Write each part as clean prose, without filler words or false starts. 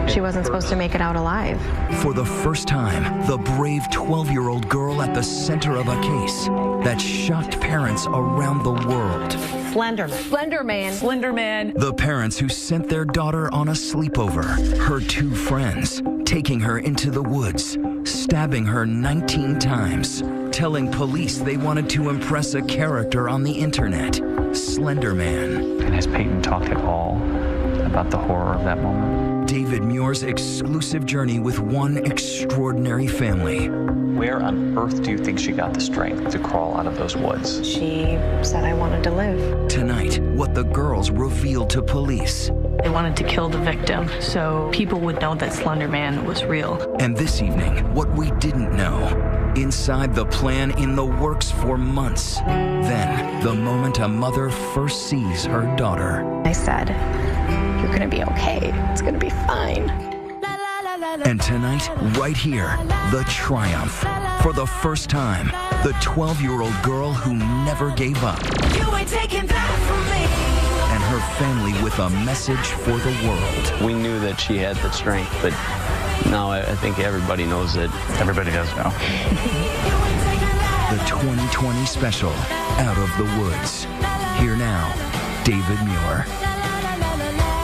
She wasn't supposed to make it out alive. For the first time, the brave 12-year-old girl at the center of a case that shocked parents around the world. Slenderman. The parents who sent their daughter on a sleepover, her two friends, taking her into the woods, stabbing her 19 times, telling police they wanted to impress a character on the internet, Slenderman. And has Peyton talked at all about the horror of that moment? David Muir's exclusive journey with one extraordinary family. Where on earth do you think she got the strength to crawl out of those woods? She said I wanted to live. Tonight, what the girls revealed to police. They wanted to kill the victim, so people would know that Slenderman was real. And this evening, what we didn't know. Inside the plan in the works for months. Then, the moment a mother first sees her daughter. I said, "You're gonna be okay. It's gonna be fine." And tonight, right here, the triumph. For the first time, the 12-year-old girl who never gave up. You ain't taking that from me. And her family with a message for the world. We knew that she had the strength, but now I think everybody knows it. Everybody does know. The 2020 special, Out of the Woods. Here now, David Muir.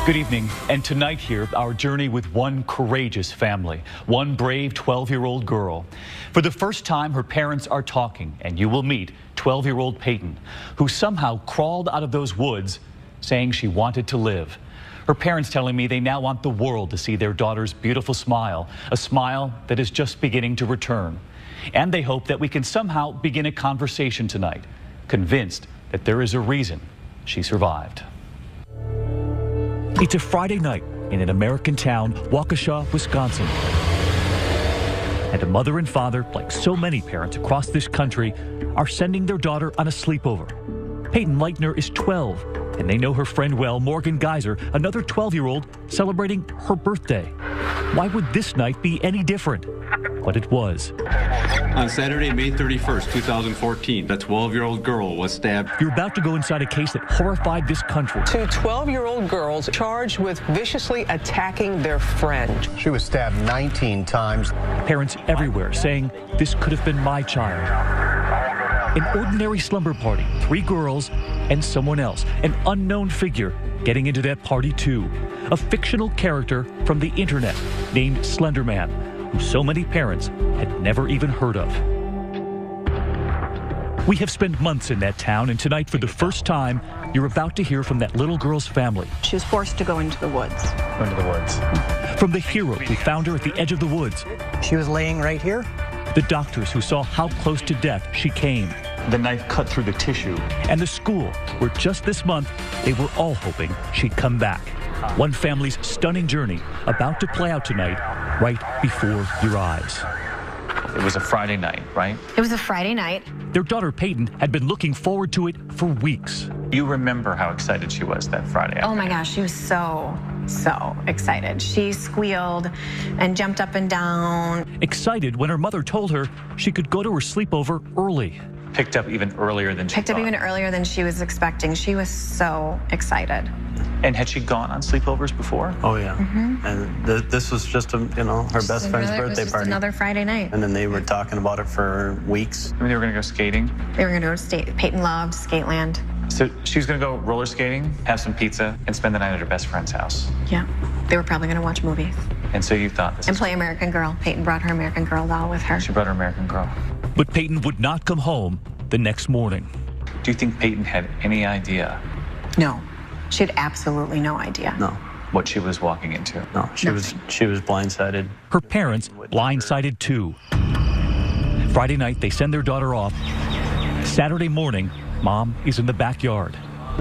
Good evening, and tonight here, our journey with one courageous family, one brave 12-year-old girl. For the first time, her parents are talking, and you will meet 12-year-old Peyton, who somehow crawled out of those woods saying she wanted to live. Her parents telling me they now want the world to see their daughter's beautiful smile, a smile that is just beginning to return. And they hope that we can somehow begin a conversation tonight, convinced that there is a reason she survived. It's a Friday night in an American town, Waukesha, Wisconsin. And a mother and father, like so many parents across this country, are sending their daughter on a sleepover. Peyton Leitner is 12, and they know her friend well, Morgan Geyser, another 12-year-old, celebrating her birthday. Why would this night be any different? But it was. On Saturday, May 31st, 2014, a 12-year-old girl was stabbed. You're about to go inside a case that horrified this country. Two 12-year-old girls charged with viciously attacking their friend. She was stabbed 19 times. Parents everywhere saying, this could have been my child. An ordinary slumber party, 3 girls and someone else, an unknown figure getting into that party too. A fictional character from the internet named Slenderman, who so many parents had never even heard of. We have spent months in that town, and tonight, for the first time, you're about to hear from that little girl's family. She was forced to go into the woods. Into the woods. From the hero who found her at the edge of the woods. She was laying right here. The doctors who saw how close to death she came. The knife cut through the tissue. And the school where just this month, they were all hoping she'd come back. One family's stunning journey about to play out tonight, right before your eyes. It was a Friday night, right? It was a Friday night. Their daughter Peyton had been looking forward to it for weeks. You remember how excited she was that Friday afternoon. Oh my gosh, she was so excited. She squealed and jumped up and down. Excited when her mother told her she could go to her sleepover early. Picked up even earlier than she thought. Even earlier than she was expecting. She was so excited. And had she gone on sleepovers before? Oh, yeah. And this was just, her best friend's birthday party. Another Friday night. And then they were talking about it for weeks. I mean, they were going to go skating. They were going to go to Peyton loved Skateland. So she was going to go roller skating, have some pizza, and spend the night at her best friend's house. Yeah. They were probably going to watch movies. And so you thought this and play American Girl. Peyton brought her American Girl doll with her. She brought her American Girl. But Peyton would not come home the next morning. Do you think Peyton had any idea? No. She had absolutely no idea. No. What she was walking into? No, she was blindsided. Her parents blindsided too. Friday night, they send their daughter off. Saturday morning, Mom is in the backyard.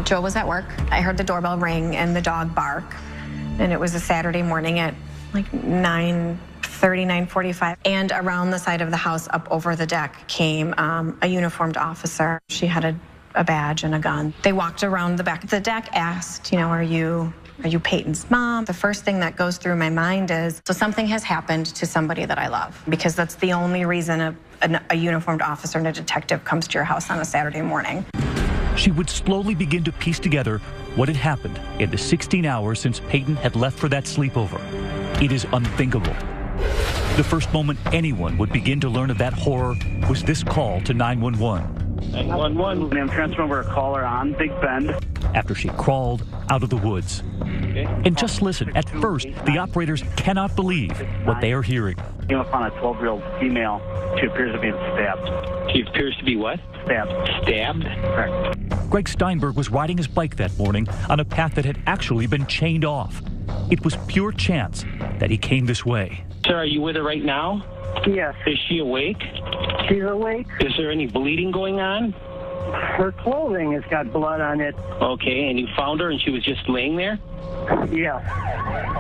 Joe was at work. I heard the doorbell ring and the dog bark. And it was a Saturday morning at like 9:30, 9:45. And around the side of the house, up over the deck, came a uniformed officer. She had a badge and a gun. They walked around the back of the deck, asked, are you Peyton's mom? The first thing that goes through my mind is, so something has happened to somebody that I love, because that's the only reason a uniformed officer and a detective comes to your house on a Saturday morning. she would slowly begin to piece together what had happened in the 16 hours since Peyton had left for that sleepover. It is unthinkable. The first moment anyone would begin to learn of that horror was this call to 911. 911, I'm transferring over a caller on Big Bend. After she crawled out of the woods. And just listen, at first, the operators cannot believe what they are hearing. Came upon a 12-year-old female. She appears to be stabbed. She appears to be what? Stabbed. Stabbed? Correct. Greg Steinberg was riding his bike that morning on a path that had actually been chained off. It was pure chance that he came this way. Sir, are you with her right now? Yes. Is she awake? She's awake. Is there any bleeding going on? Her clothing has got blood on it. Okay, and you found her and she was just laying there? Yeah.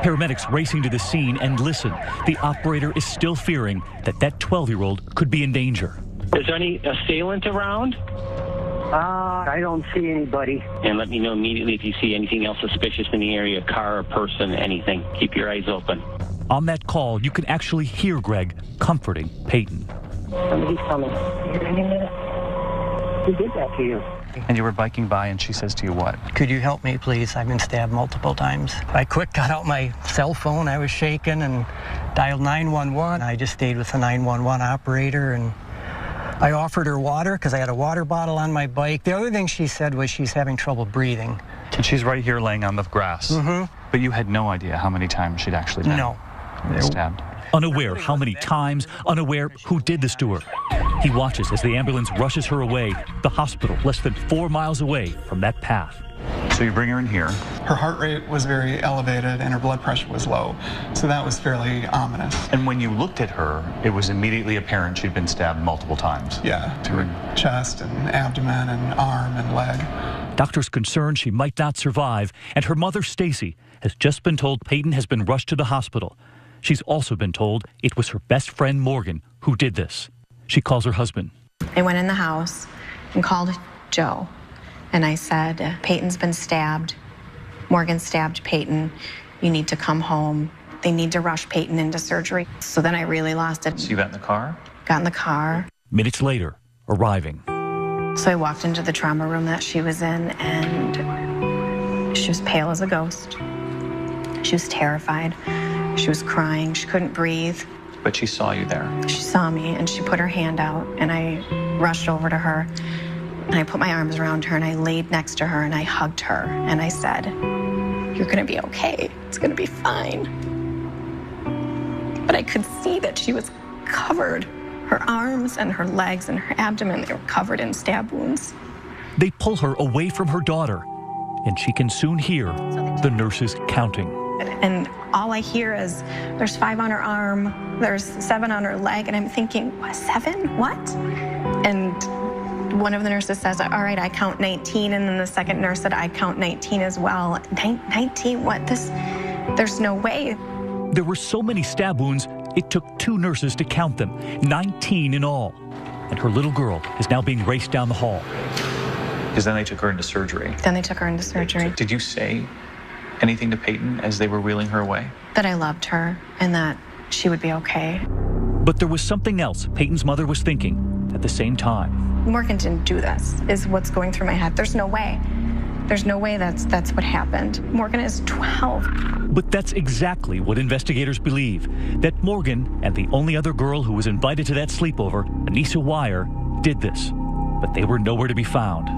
Paramedics racing to the scene, and listen, the operator is still fearing that that 12-year-old could be in danger. Is there any assailant around? I don't see anybody. And let me know immediately if you see anything else suspicious in the area, car or person, anything. Keep your eyes open. On that call, you can actually hear Greg comforting Peyton. Somebody's coming. Any minute. Who did that to you? And you were biking by and she says to you what? Could you help me, please? I've been stabbed multiple times. I quick got out my cell phone. I was shaking and dialed 911. I just stayed with the 911 operator, and I offered her water because I had a water bottle on my bike. The other thing she said was she's having trouble breathing. And she's right here laying on the grass. Mm-hmm. But you had no idea how many times she'd actually been stabbed. Unaware how many times, unaware who did this to her. He watches as the ambulance rushes her away, the hospital less than 4 miles away from that path. So you bring her in here. Her heart rate was very elevated and her blood pressure was low, so that was fairly ominous. And when you looked at her, it was immediately apparent she'd been stabbed multiple times. Yeah, to her chest and abdomen and arm and leg. Doctors concerned she might not survive, and her mother, Stacy, has just been told Peyton has been rushed to the hospital. She's also been told it was her best friend, Morgan, who did this. She calls her husband. I went in the house and called Joe, and I said, Peyton's been stabbed. Morgan stabbed Peyton. You need to come home. They need to rush Peyton into surgery. So then I really lost it. So you got in the car? Got in the car. Minutes later, arriving. So I walked into the trauma room that she was in, and she was pale as a ghost. She was terrified. She was crying. She couldn't breathe. But she saw you there. She saw me, and she put her hand out, and I rushed over to her, and I put my arms around her, and I laid next to her, and I hugged her, and I said, you're gonna be okay. It's gonna be fine. But I could see that she was covered. Her arms and her legs and her abdomen, they were covered in stab wounds. They pull her away from her daughter, and she can soon hear the nurses counting. And all I hear is, there's 5 on her arm, there's 7 on her leg, and I'm thinking, what, 7? What? And one of the nurses says, all right, I count 19, and then the second nurse said, I count 19 as well. 19? What? There's no way. There were so many stab wounds, it took 2 nurses to count them, 19 in all. And her little girl is now being raced down the hall. Because then they took her into surgery. Then they took her into surgery. Did you say anything to Peyton as they were wheeling her away? That I loved her and that she would be okay. But there was something else Peyton's mother was thinking at the same time. Morgan didn't do this, is what's going through my head. There's no way. There's no way that's what happened. Morgan is 12. But that's exactly what investigators believe, that Morgan and the only other girl who was invited to that sleepover, Anissa Wire, did this. But they were nowhere to be found.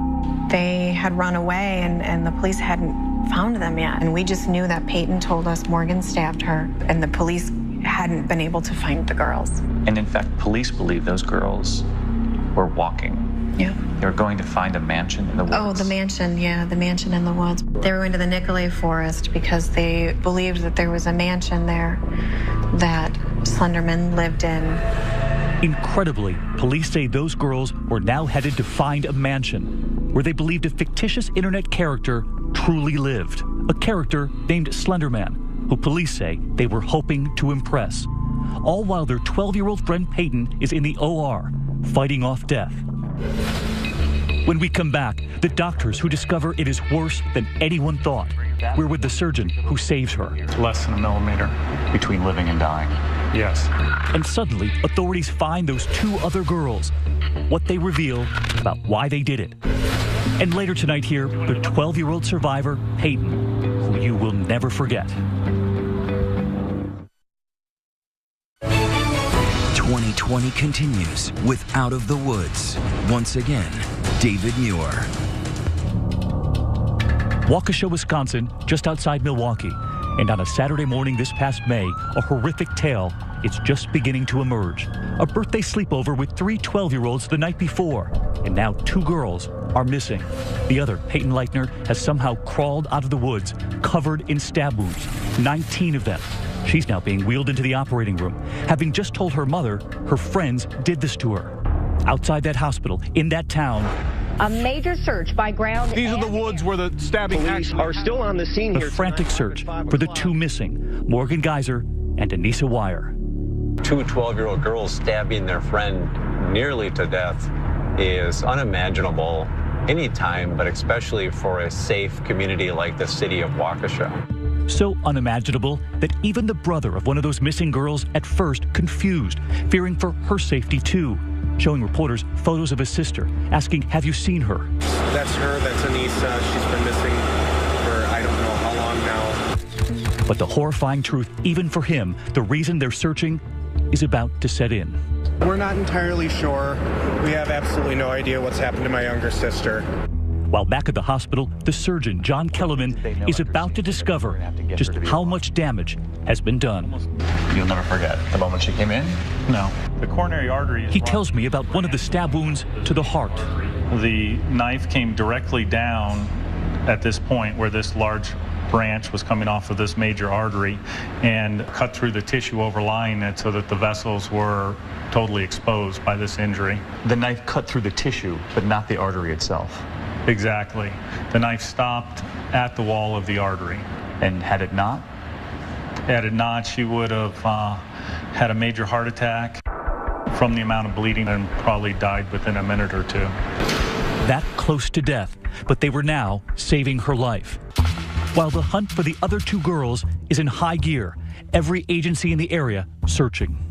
They had run away, and the police hadn't found them yet. And we just knew that Peyton told us Morgan stabbed her, and the police hadn't been able to find the girls. And in fact, police believe those girls were walking. Yeah. They were going to find a mansion in the woods. Oh, the mansion, yeah, the mansion in the woods. They were going to the Nicolay Forest because they believed that there was a mansion there that Slenderman lived in. Incredibly, police say those girls were now headed to find a mansion where they believed a fictitious internet character truly lived. A character named Slenderman, who police say they were hoping to impress. All while their 12-year-old friend Peyton is in the OR, fighting off death. When we come back, the doctors who discover it is worse than anyone thought. We're with the surgeon who saves her. Less than a millimeter between living and dying. Yes. And suddenly, authorities find those 2 other girls. What they reveal about why they did it. And later tonight here, the 12-year-old survivor, Peyton, who you will never forget. 2020 continues with Out of the Woods. Once again, David Muir. Waukesha, Wisconsin, just outside Milwaukee. And on a Saturday morning this past May, a horrific tale is just beginning to emerge. A birthday sleepover with 3 12-year-olds the night before. And now 2 girls are missing. The other, Peyton Leitner, has somehow crawled out of the woods, covered in stab wounds, 19 of them. She's now being wheeled into the operating room, having just told her mother her friends did this to her. Outside that hospital, in that town, a major search by ground. These are the woods where the stabbing Police are still on the scene here. A frantic search for the 2 missing, Morgan Geyser and Anissa Wire. 2 12-year-old girls stabbing their friend nearly to death is unimaginable anytime, but especially for a safe community like the city of Waukesha. So unimaginable that even the brother of one of those missing girls at first confused, fearing for her safety too, showing reporters photos of his sister, asking, have you seen her? That's her, that's Anissa. She's been missing for I don't know how long now. But the horrifying truth, even for him, the reason they're searching is about to set in. We're not entirely sure. We have absolutely no idea what's happened to my younger sister. While back at the hospital, the surgeon, John Kellerman, is about to discover just how much damage has been done. You'll never forget the moment she came in? No. The coronary artery is He tells me about one of the stab wounds to the heart. The knife came directly down at this point where this large branch was coming off of this major artery and cut through the tissue overlying it so that the vessels were totally exposed by this injury. The knife cut through the tissue, but not the artery itself. Exactly. The knife stopped at the wall of the artery. And had it not? Had it not, she would have had a major heart attack from the amount of bleeding and probably died within a minute or 2. That close to death, but they were now saving her life. While the hunt for the other 2 girls is in high gear, every agency in the area searching.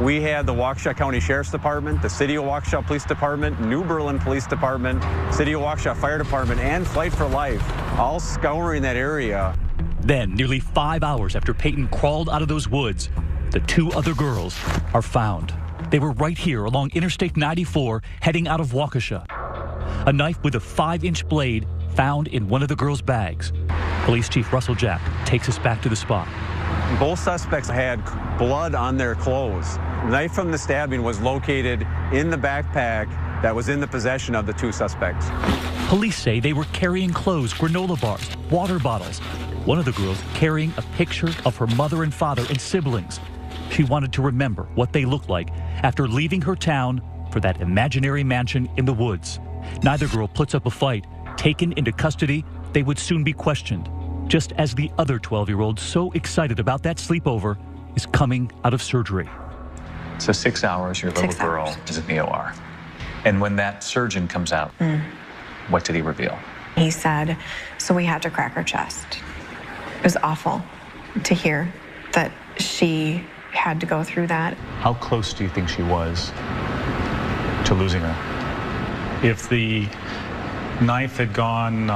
We had the Waukesha County Sheriff's Department, the City of Waukesha Police Department, New Berlin Police Department, City of Waukesha Fire Department, and Flight for Life, all scouring that area. Then, nearly 5 hours after Peyton crawled out of those woods, the 2 other girls are found. They were right here along Interstate 94, heading out of Waukesha. A knife with a 5-inch blade found in one of the girls' bags. Police Chief Russell Jack takes us back to the spot. Both suspects had blood on their clothes. The knife from the stabbing was located in the backpack that was in the possession of the 2 suspects. Police say they were carrying clothes, granola bars, water bottles. One of the girls carrying a picture of her mother and father and siblings. She wanted to remember what they looked like after leaving her town for that imaginary mansion in the woods. Neither girl puts up a fight. Taken into custody, they would soon be questioned, just as the other 12-year-old, so excited about that sleepover, is coming out of surgery. So 6 hours, your little girl is in the OR. And when that surgeon comes out, what did he reveal? He said, so we had to crack her chest. It was awful to hear that she had to go through that. How close do you think she was to losing her? If the knife had gone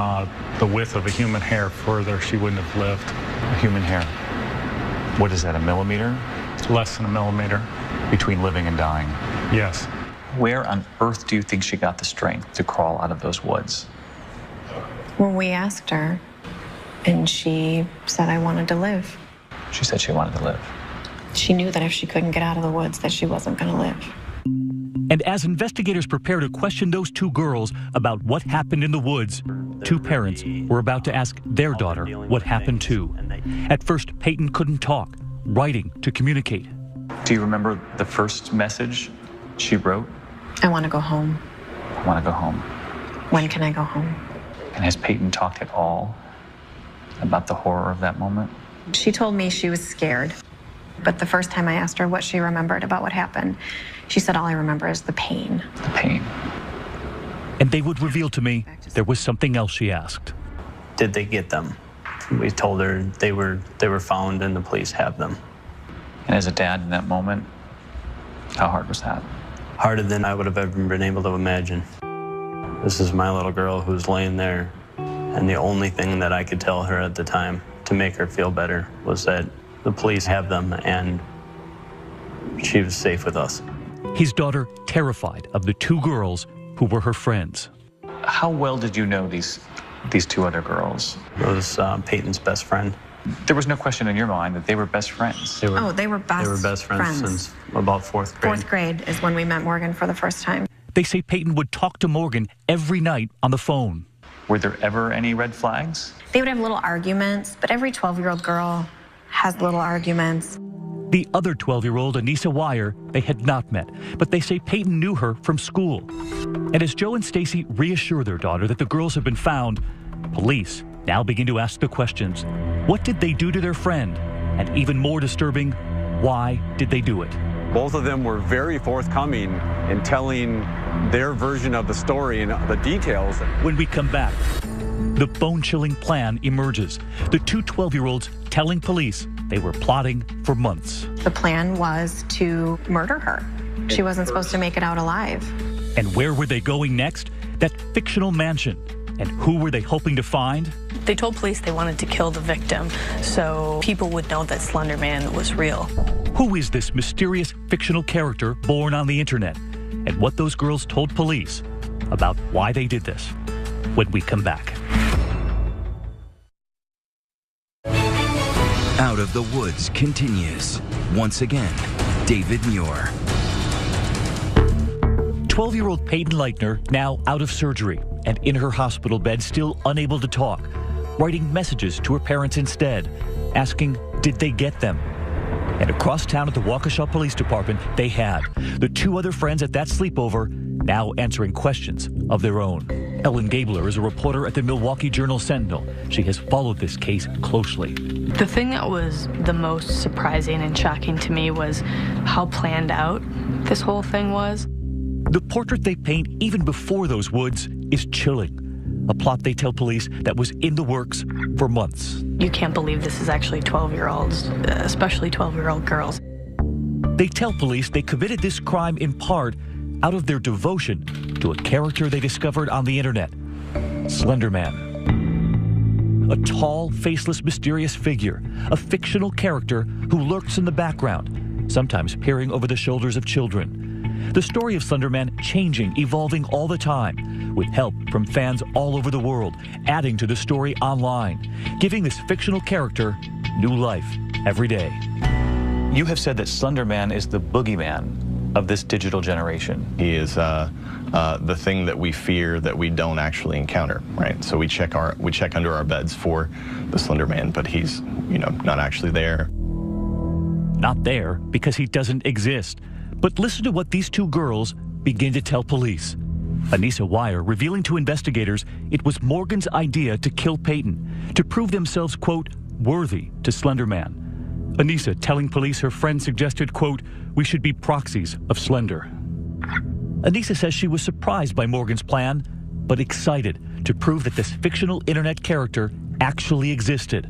the width of a human hair further, she wouldn't have lived. A human hair. What is that, a millimeter? Less than a millimeter. Between living and dying? Yes. Where on earth do you think she got the strength to crawl out of those woods? Well, we asked her, and she said, I wanted to live. She said she wanted to live. She knew that if she couldn't get out of the woods, that she wasn't going to live. And as investigators prepare to question those 2 girls about what happened in the woods, 2 parents were about to ask their daughter what happened too. At first, Peyton couldn't talk, writing to communicate. Do you remember the first message she wrote? I want to go home. I want to go home. When can I go home? And has Peyton talked at all about the horror of that moment? She told me she was scared. But the first time I asked her what she remembered about what happened, she said, all I remember is the pain. The pain. And they would reveal to me there was something else she asked. Did they get them? We told her they were found and the police have them. And as a dad in that moment, how hard was that? Harder than I would have ever been able to imagine. This is my little girl who's laying there, and the only thing that I could tell her at the time to make her feel better was that the police have them and she was safe with us. His daughter terrified of the two girls who were her friends. How well did you know these two other girls? It was Peyton's best friend. There was no question in your mind that they were best friends. They were best friends since about fourth grade. Fourth grade is when we met Morgan for the first time. They say Peyton would talk to Morgan every night on the phone. Were there ever any red flags? They would have little arguments, but every 12-year-old girl has little arguments. The other 12-year-old, Anissa Wire, they had not met, but they say Peyton knew her from school. And as Joe and Stacy reassure their daughter that the girls have been found, police now begin to ask the questions. What did they do to their friend? And even more disturbing, why did they do it? Both of them were very forthcoming in telling their version of the story and the details. When we come back, the bone-chilling plan emerges. The two 12-year-olds telling police they were plotting for months. The plan was to murder her. She wasn't supposed to make it out alive. And where were they going next? That fictional mansion. And who were they hoping to find? They told police they wanted to kill the victim, so people would know that Slender Man was real. Who is this mysterious fictional character born on the internet? And what those girls told police about why they did this when we come back. Out of the Woods continues. Once again, David Muir. 12-year-old Peyton Leitner now out of surgery and in her hospital bed, still unable to talk, writing messages to her parents instead, asking, did they get them? And across town at the Waukesha Police Department, they had. The two other friends at that sleepover now answering questions of their own. Ellen Gabler is a reporter at the Milwaukee Journal-Sentinel. She has followed this case closely. The thing that was the most surprising and shocking to me was how planned out this whole thing was. The portrait they paint even before those woods is chilling. A plot they tell police that was in the works for months. You can't believe this is actually 12-year-olds, especially 12-year-old girls. They tell police they committed this crime in part out of their devotion to a character they discovered on the internet, Slender Man. A tall, faceless, mysterious figure, a fictional character who lurks in the background, sometimes peering over the shoulders of children. The story of Slender Man changing, evolving all the time, with help from fans all over the world, adding to the story online, giving this fictional character new life every day. You have said that Slender Man is the boogeyman of this digital generation. He is the thing that we fear that we don't actually encounter, right? So we check under our beds for the Slender Man, but he's, not actually there. Not there because he doesn't exist. But listen to what these two girls begin to tell police. Anissa Wire revealing to investigators it was Morgan's idea to kill Peyton, to prove themselves, quote, worthy to Slender Man. Anissa telling police her friend suggested, quote, we should be proxies of Slender. Anissa says she was surprised by Morgan's plan, but excited to prove that this fictional internet character actually existed,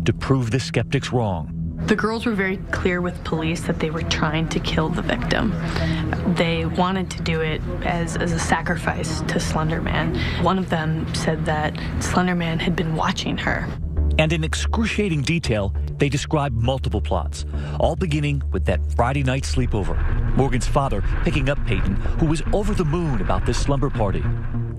to prove the skeptics wrong. The girls were very clear with police that they were trying to kill the victim. They wanted to do it as a sacrifice to Slender Man. One of them said that Slender Man had been watching her. And in excruciating detail, they described multiple plots, all beginning with that Friday night sleepover. Morgan's father picking up Peyton, who was over the moon about this slumber party.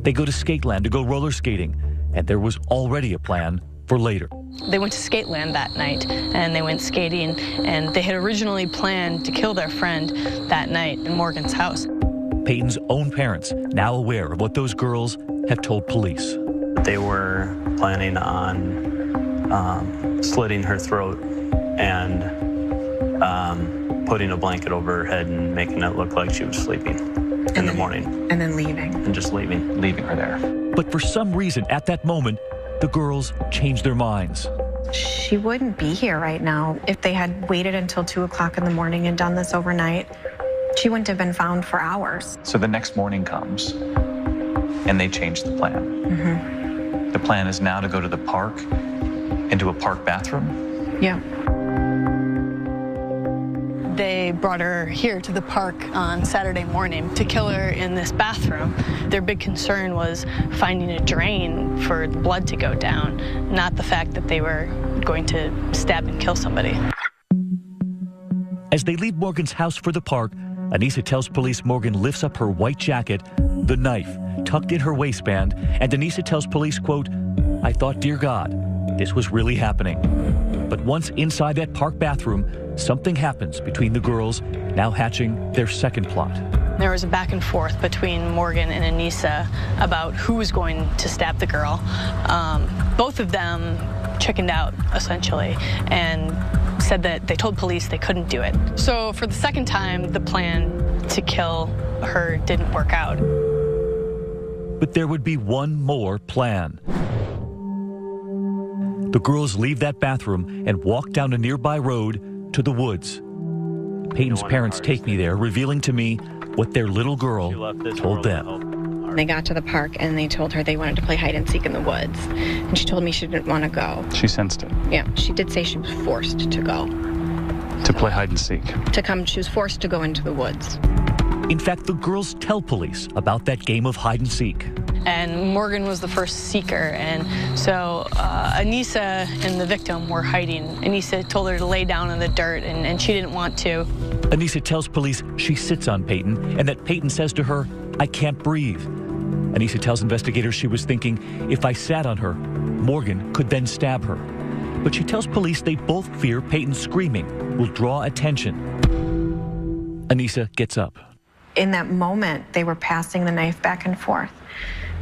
They go to Skateland to go roller skating, and there was already a plan for later. They went to Skateland that night, and they went skating, and they had originally planned to kill their friend that night in Morgan's house. Peyton's own parents, now aware of what those girls have told police. They were planning on slitting her throat and putting a blanket over her head and making it look like she was sleeping in the morning. And then leaving. And just leaving her there. But for some reason, at that moment, the girls changed their minds. She wouldn't be here right now. If they had waited until 2 o'clock in the morning and done this overnight, she wouldn't have been found for hours. So the next morning comes, and they change the plan. Mm-hmm. The plan is now to go to the park, into a park bathroom? Yeah. They brought her here to the park on Saturday morning to kill her in this bathroom. Their big concern was finding a drain for the blood to go down, not the fact that they were going to stab and kill somebody. As they leave Morgan's house for the park, Anissa tells police Morgan lifts up her white jacket, the knife tucked in her waistband, and Anissa tells police, quote, "I thought, dear God, this was really happening." But once inside that park bathroom, something happens between the girls, now hatching their second plot. There was a back and forth between Morgan and Anissa about who was going to stab the girl. Both of them chickened out, essentially, and said that they told police they couldn't do it. So for the second time, the plan to kill her didn't work out. But there would be one more plan. The girls leave that bathroom and walk down a nearby road to the woods. Peyton's parents take me there, revealing to me what their little girl told them. They got to the park and they told her they wanted to play hide and seek in the woods. And she told me she didn't want to go. She sensed it. Yeah, she did say she was forced to go. To play hide and seek. She was forced to go into the woods. In fact, the girls tell police about that game of hide and seek. And Morgan was the first seeker, and so Anissa and the victim were hiding. Anissa told her to lay down in the dirt, and she didn't want to. Anissa tells police she sits on Peyton, and that Peyton says to her, "I can't breathe." Anissa tells investigators she was thinking, if I sat on her, Morgan could then stab her. But she tells police they both fear Peyton's screaming will draw attention. Anissa gets up. In that moment, they were passing the knife back and forth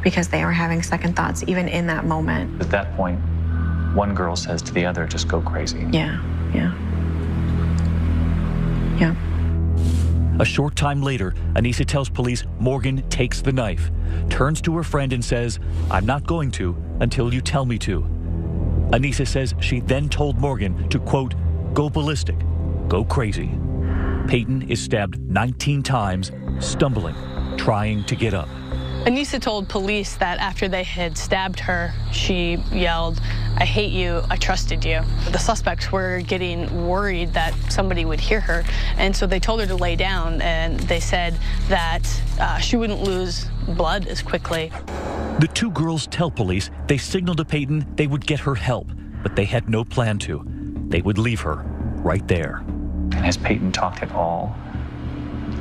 because they were having second thoughts, even in that moment. At that point, one girl says to the other, just go crazy. Yeah. A short time later, Anissa tells police Morgan takes the knife, turns to her friend and says, "I'm not going to until you tell me to." Anissa says she then told Morgan to, quote, "go ballistic, go crazy." Peyton is stabbed 19 times, stumbling, trying to get up. Anissa told police that after they had stabbed her, she yelled, "I hate you, I trusted you." The suspects were getting worried that somebody would hear her, and so they told her to lay down, and they said that she wouldn't lose blood as quickly. The two girls tell police they signaled to Peyton they would get her help, but they had no plan to. They would leave her right there. And has Peyton talked at all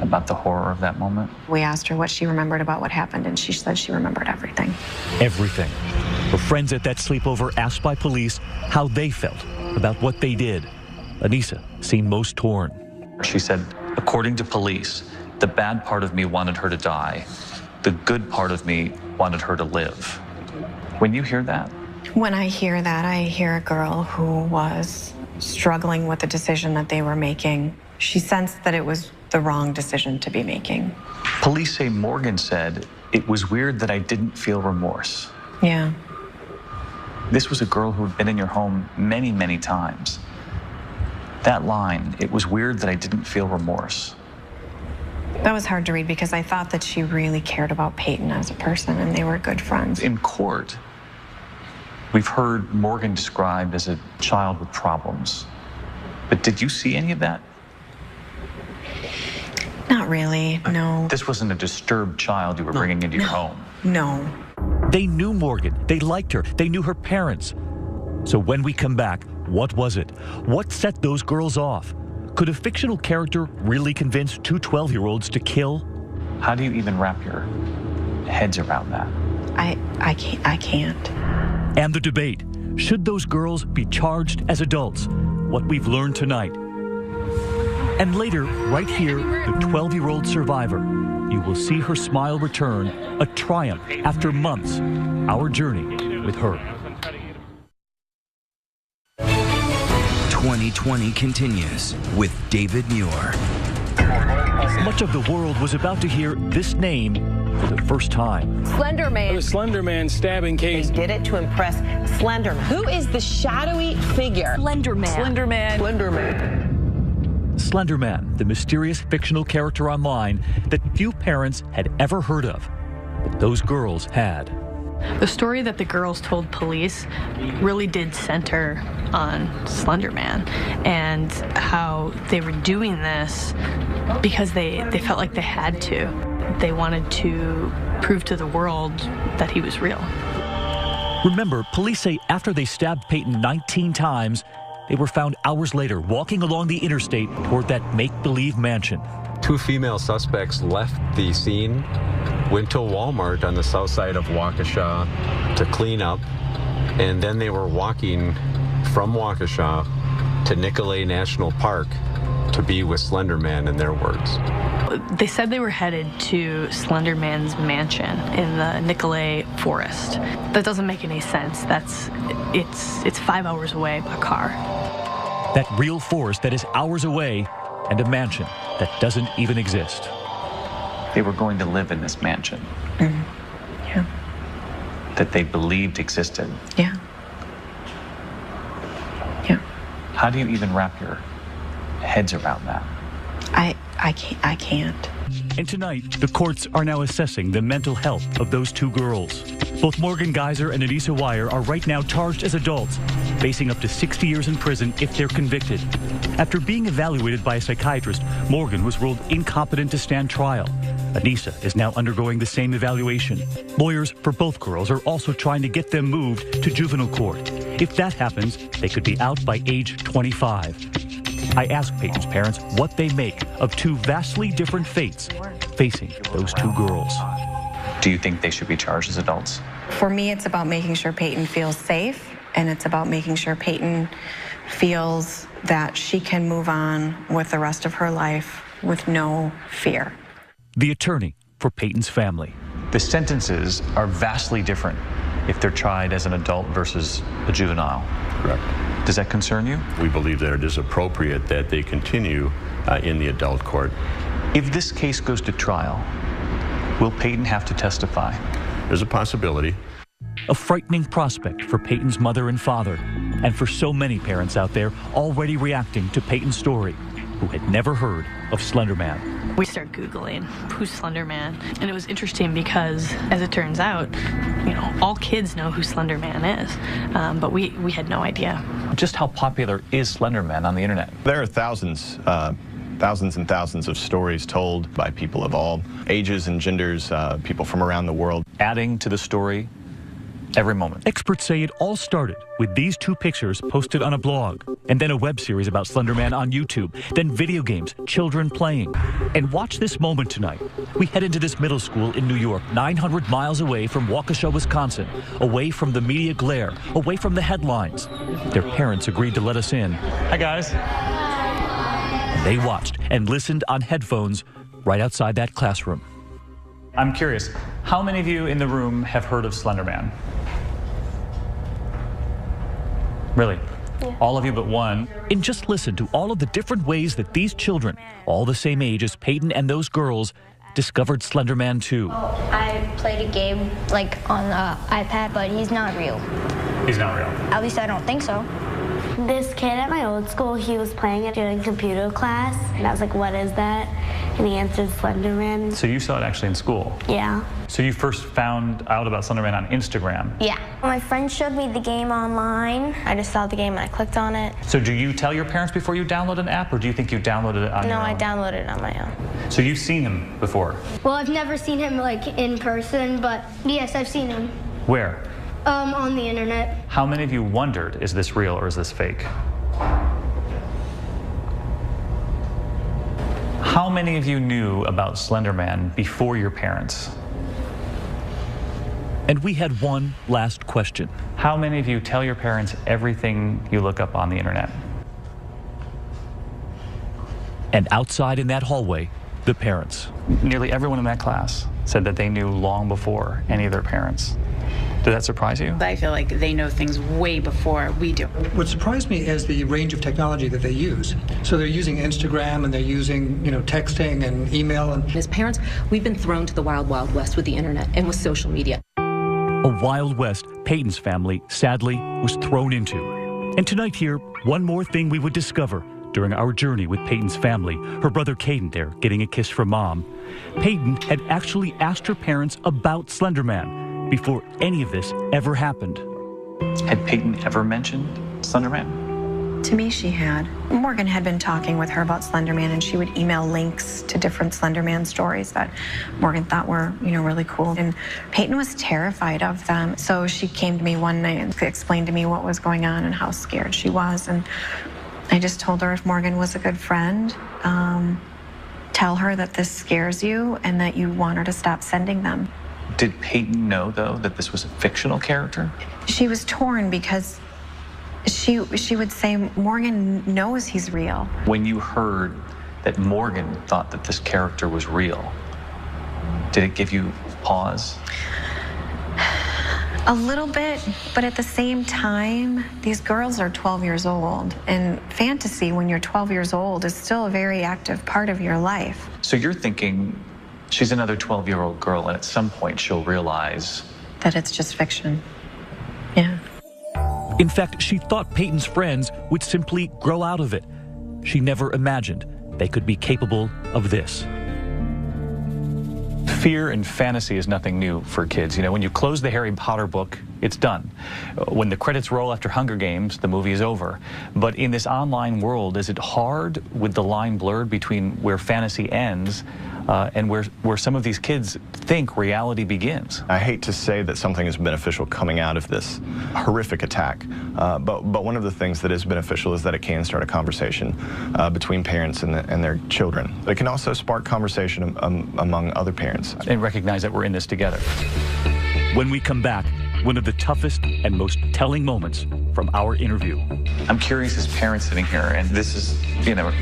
about the horror of that moment? We asked her what she remembered about what happened, and she said she remembered everything. Everything. Her friends at that sleepover asked by police how they felt about what they did. Anissa seemed most torn. She said, according to police, the bad part of me wanted her to die. The good part of me wanted her to live. When you hear that? When I hear that, I hear a girl who was struggling with the decision that they were making. She sensed that it was the wrong decision to be making. Police say Morgan said, "It was weird that I didn't feel remorse." Yeah. This was a girl who had been in your home many, many times. That line, "It was weird that I didn't feel remorse." That was hard to read because I thought that she really cared about Peyton as a person and they were good friends. In court, we've heard Morgan described as a child with problems. But did you see any of that? Not really, no. This wasn't a disturbed child you were bringing into your home. No. They knew Morgan. They liked her. They knew her parents. So when we come back, what was it? What set those girls off? Could a fictional character really convince two 12-year-olds to kill? How do you even wrap your heads around that? I can't. And the debate. Should those girls be charged as adults? What we've learned tonight. And later, right here, the 12-year-old survivor. You will see her smile return, a triumph after months. Our journey with her. 2020 continues with David Muir. Much of the world was about to hear this name for the first time. SLENDERMAN. The SLENDERMAN stabbing case. They did it to impress SLENDERMAN. Who is the shadowy figure? SLENDERMAN. SLENDERMAN. SLENDERMAN. SLENDERMAN, the mysterious fictional character online that few parents had ever heard of, but those girls had. The story that the girls told police really did center on Slender Man and how they were doing this because they felt like they had to. They wanted to prove to the world that he was real. Remember, police say after they stabbed Peyton 19 times, they were found hours later walking along the interstate toward that make-believe mansion. 2 female suspects left the scene, went to a Walmart on the south side of Waukesha to clean up, and then they were walking from Waukesha to Nicolet National Park to be with Slender Man, in their words. They said they were headed to Slender Man's mansion in the Nicolet forest. That doesn't make any sense. It's 5 hours away by car. That real forest that is hours away and a mansion that doesn't even exist. They were going to live in this mansion. Yeah. That they believed existed. Yeah. Yeah. How do you even wrap your heads around that? I can't. And tonight, the courts are now assessing the mental health of those 2 girls. Both Morgan Geyser and Anissa Weier are right now charged as adults, facing up to 60 years in prison if they're convicted. After being evaluated by a psychiatrist, Morgan was ruled incompetent to stand trial. Anissa is now undergoing the same evaluation. Lawyers for both girls are also trying to get them moved to juvenile court. If that happens, they could be out by age 25. I asked Peyton's parents what they make of 2 vastly different fates facing those 2 girls. Do you think they should be charged as adults? For me, it's about making sure Peyton feels safe, and it's about making sure Peyton feels that she can move on with the rest of her life with no fear. The attorney for Peyton's family. The sentences are vastly different if they're tried as an adult versus a juvenile. Correct. Does that concern you? We believe that it is appropriate that they continue in the adult court. If this case goes to trial, will Peyton have to testify? There's a possibility. A frightening prospect for Peyton's mother and father, and for so many parents out there already reacting to Peyton's story, who had never heard of Slender Man. We started Googling who's Slender Man, and it was interesting because, as it turns out, all kids know who Slender Man is, but we had no idea. Just how popular is Slender Man on the internet? There are thousands and thousands of stories told by people of all ages and genders, people from around the world. Adding to the story every moment. Experts say it all started with these 2 pictures posted on a blog, and then a web series about Slender Man on YouTube, then video games, children playing. And watch this moment tonight. We head into this middle school in New York, 900 miles away from Waukesha, Wisconsin, away from the media glare, away from the headlines. Their parents agreed to let us in. Hi, guys. They watched and listened on headphones right outside that classroom. I'm curious, how many of you in the room have heard of Slender Man? Really? Yeah. All of you but one. And just listen to all of the different ways that these children, all the same age as Peyton and those girls, discovered Slender Man 2. I played a game on the iPad, but he's not real. He's not real? At least I don't think so. This kid at my old school, he was playing it during computer class, and I was like, what is that? And he answered Slender Man. So you saw it actually in school? Yeah. So you first found out about Slender Man on Instagram? Yeah. My friend showed me the game online. I just saw the game and I clicked on it. So do you tell your parents before you download an app, or do you think you downloaded it on your own? No, I downloaded it on my own. So you've seen him before? Well, I've never seen him in person, but yes, I've seen him. Where? On the internet. How many of you wondered, is this real or is this fake? How many of you knew about Slender Man before your parents? And we had one last question. How many of you tell your parents everything you look up on the internet? And outside in that hallway, the parents. Nearly everyone in that class said that they knew long before any of their parents. Did that surprise you? I feel like they know things way before we do. What surprised me is the range of technology that they use. So they're using Instagram and they're using, texting and email. And as parents, we've been thrown to the wild, wild west with the internet and with social media. A wild west Peyton's family, sadly, was thrown into. And tonight here, one more thing we would discover during our journey with Peyton's family, her brother Caden there getting a kiss from Mom. Peyton had actually asked her parents about Slender Man, before any of this ever happened. Had Peyton ever mentioned Slenderman? To me, she had. Morgan had been talking with her about Slenderman, and she would email links to different Slenderman stories that Morgan thought were, really cool. And Peyton was terrified of them. So she came to me one night and explained to me what was going on and how scared she was. And I just told her if Morgan was a good friend, tell her that this scares you and that you want her to stop sending them. Did Peyton know, though, that this was a fictional character? She was torn because she would say, Morgan knows he's real. When you heard that Morgan thought that this character was real, did it give you pause? A little bit, but at the same time, these girls are 12 years old, and fantasy when you're 12 years old is still a very active part of your life. So you're thinking she's another 12-year-old girl, and at some point she'll realize that it's just fiction. Yeah. In fact, she thought Peyton's friends would simply grow out of it. She never imagined they could be capable of this. Fear and fantasy is nothing new for kids. When you close the Harry Potter book, it's done. When the credits roll after Hunger Games, the movie is over. But in this online world, is it hard with the line blurred between where fantasy ends and where some of these kids think reality begins? I hate to say that something is beneficial coming out of this horrific attack, but one of the things that is beneficial is that it can start a conversation between parents and their children. It can also spark conversation among other parents. And recognize that we're in this together. When we come back, one of the toughest and most telling moments from our interview. I'm curious as parents sitting here, and this is,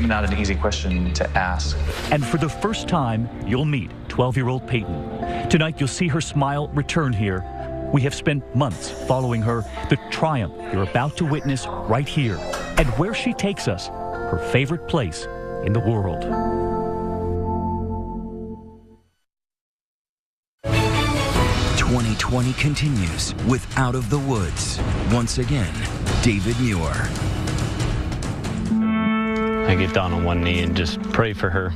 not an easy question to ask. And for the first time, you'll meet 12-year-old Peyton. Tonight, you'll see her smile return here. We have spent months following her, the triumph you're about to witness right here, and where she takes us, her favorite place in the world. 2020 continues with Out of the Woods. Once again, David Muir. I get down on one knee and just pray for her.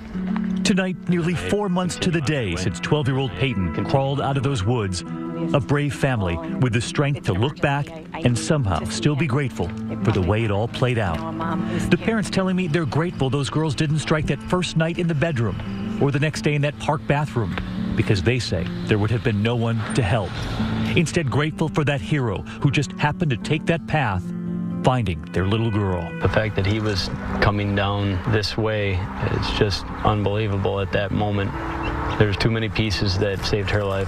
Tonight, nearly 4 months to the day since 12-year-old Peyton crawled out of those woods. A brave family with the strength to look back and somehow still be grateful for the way it all played out. The parents telling me they're grateful those girls didn't strike that first night in the bedroom or the next day in that park bathroom, because they say there would have been no one to help. Instead, grateful for that hero who just happened to take that path, finding their little girl. The fact that he was coming down this way, it's just unbelievable at that moment. There's too many pieces that saved her life.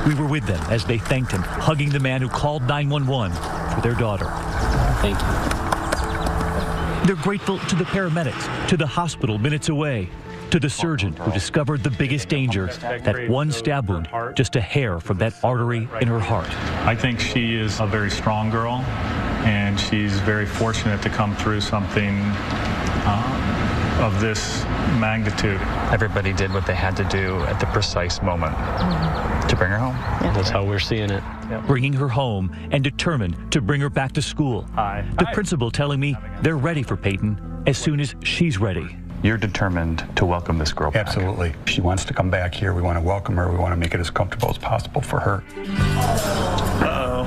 We were with them as they thanked him, hugging the man who called 911 for their daughter. Thank you. They're grateful to the paramedics, to the hospital minutes away, to the surgeon who discovered the biggest danger, that one stab wound, just a hair from that artery in her heart. I think she is a very strong girl, and she's very fortunate to come through something of this magnitude. Everybody did what they had to do at the precise moment to bring her home. Yeah. That's how we're seeing it. Yep. Bringing her home and determined to bring her back to school. The principal telling me they're ready for Peyton as soon as she's ready. You're determined to welcome this girl back. Absolutely. She wants to come back here. We want to welcome her. We want to make it as comfortable as possible for her. Uh-oh.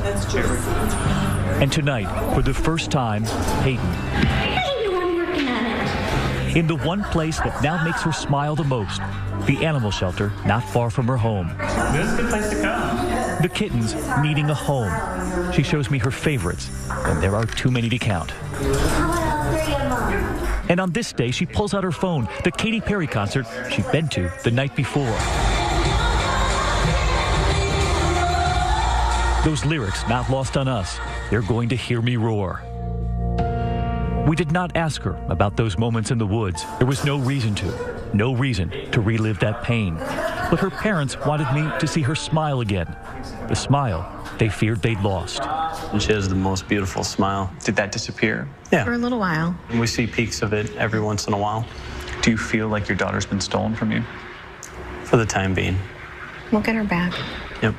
And tonight, for the first time, Peyton. I'm working on it. In the one place that now makes her smile the most, the animal shelter not far from her home. This is the place to come. The kittens needing a home. She shows me her favorites, and there are too many to count. And on this day, she pulls out her phone, the Katy Perry concert she'd been to the night before. Those lyrics not lost on us. They're going to hear me roar. We did not ask her about those moments in the woods. There was no reason to relive that pain. But her parents wanted me to see her smile again. The smile they feared they'd lost. And she has the most beautiful smile. Did that disappear? Yeah. For a little while. And we see peaks of it every once in a while. Do you feel like your daughter's been stolen from you? For the time being. We'll get her back. Yep.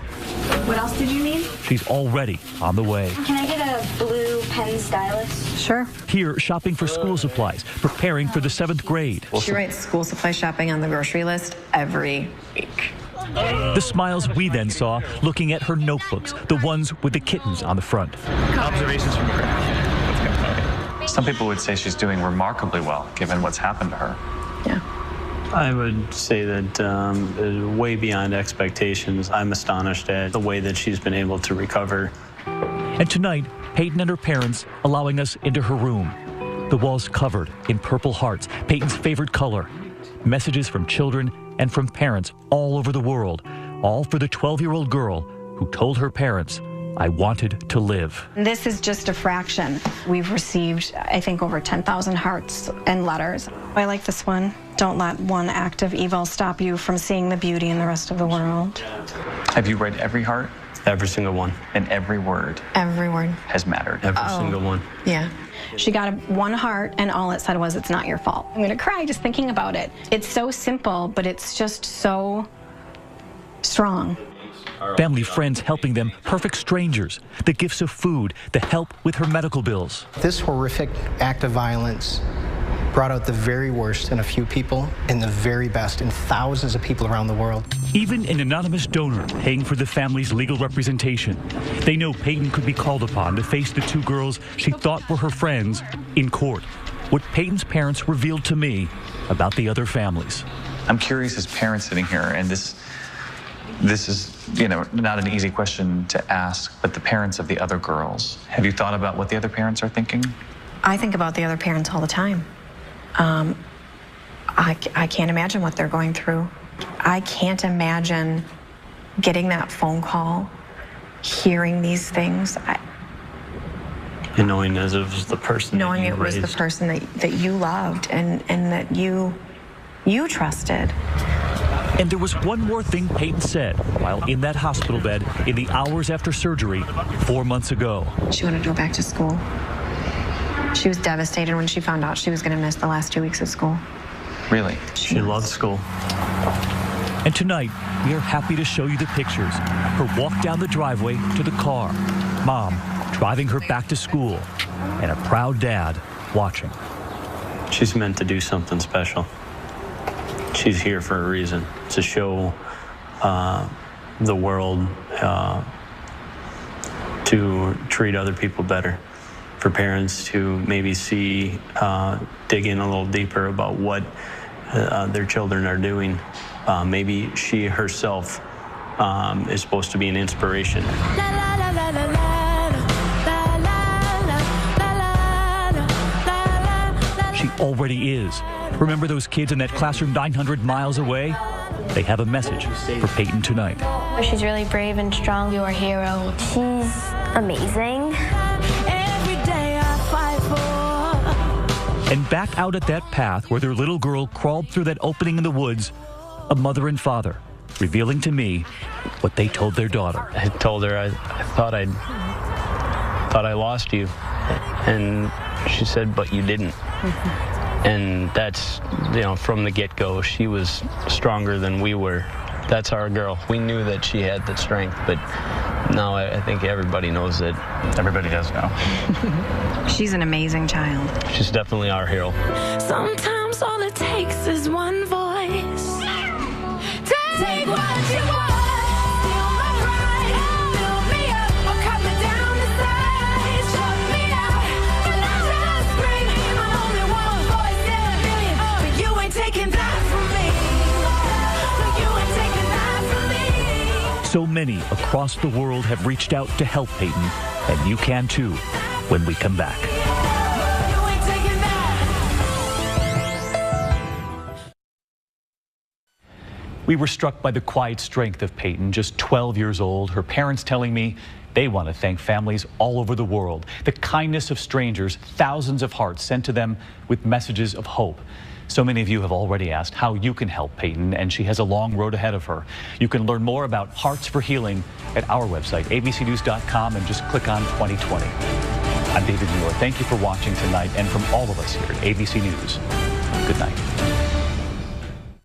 What else did you need? She's already on the way. Can I get a blue pen stylus? Sure. Here, shopping for school supplies, preparing for the 7th grade. She writes school supply shopping on the grocery list every week. The smiles we then saw looking at her notebooks, the ones with the kittens on the front. Observations from her. Some people would say she's doing remarkably well, given what's happened to her. Yeah. I would say that way beyond expectations. I'm astonished at the way that she's been able to recover. And tonight, Peyton and her parents allowing us into her room. The walls covered in purple hearts, Peyton's favorite color. Messages from children and from parents all over the world, all for the 12-year-old girl who told her parents, "I wanted to live." This is just a fraction. We've received, I think, over 10,000 hearts and letters. I like this one. Don't let one act of evil stop you from seeing the beauty in the rest of the world. Have you read every heart? Every single one. And every word? Every word. Has mattered? Every single one. Yeah. She got one heart, and all it said was, "It's not your fault." I'm gonna cry just thinking about it. It's so simple, but it's just so strong. Family, friends helping them, perfect strangers, the gifts of food, the help with her medical bills. This horrific act of violence brought out the very worst in a few people and the very best in thousands of people around the world. Even an anonymous donor paying for the family's legal representation. They know Peyton could be called upon to face the two girls she thought were her friends in court. What Peyton's parents revealed to me about the other families. I'm curious as parents sitting here, and this is, not an easy question to ask, but the parents of the other girls. Have you thought about what the other parents are thinking? I think about the other parents all the time. I can't imagine what they're going through. I can't imagine getting that phone call, hearing these things. And knowing as it was the person knowing that you it was raised. the person that you loved and that you trusted. And there was one more thing Peyton said while in that hospital bed in the hours after surgery 4 months ago. She wanted to go back to school. She was devastated when she found out she was going to miss the last 2 weeks of school. Really? She loved school. And tonight, we are happy to show you the pictures. Her walk down the driveway to the car. Mom driving her back to school. And a proud dad watching. She's meant to do something special. She's here for a reason, to show the world to treat other people better. For parents to maybe see, dig in a little deeper about what their children are doing. Maybe she herself is supposed to be an inspiration. She already is. Remember those kids in that classroom 900 miles away? They have a message for Peyton tonight. She's really brave and strong. You're a hero. She's amazing. And back out at that path where their little girl crawled through that opening in the woods, a mother and father revealing to me what they told their daughter. I told her I thought I lost you, and she said, "But you didn't." And that's, from the get-go, she was stronger than we were. That's our girl. We knew that she had the strength, but now I think everybody knows that. Everybody does know. She's an amazing child. She's definitely our hero. Sometimes all it takes is one voice. Take what you want. Steal my pride. Fill me up or cut me down to size. Shut me out. But I just scream. I'm only one voice in a million. But you ain't taking that from me. No, you ain't taking that from me. So many across the world have reached out to help Peyton, and you can too when we come back. We were struck by the quiet strength of Peyton, just 12 years old, her parents telling me they want to thank families all over the world. The kindness of strangers, thousands of hearts sent to them with messages of hope. So many of you have already asked how you can help Peyton, and she has a long road ahead of her. You can learn more about Hearts for Healing at our website, abcnews.com, and just click on 2020. I'm David Muir. Thank you for watching tonight, and from all of us here at ABC News, good night.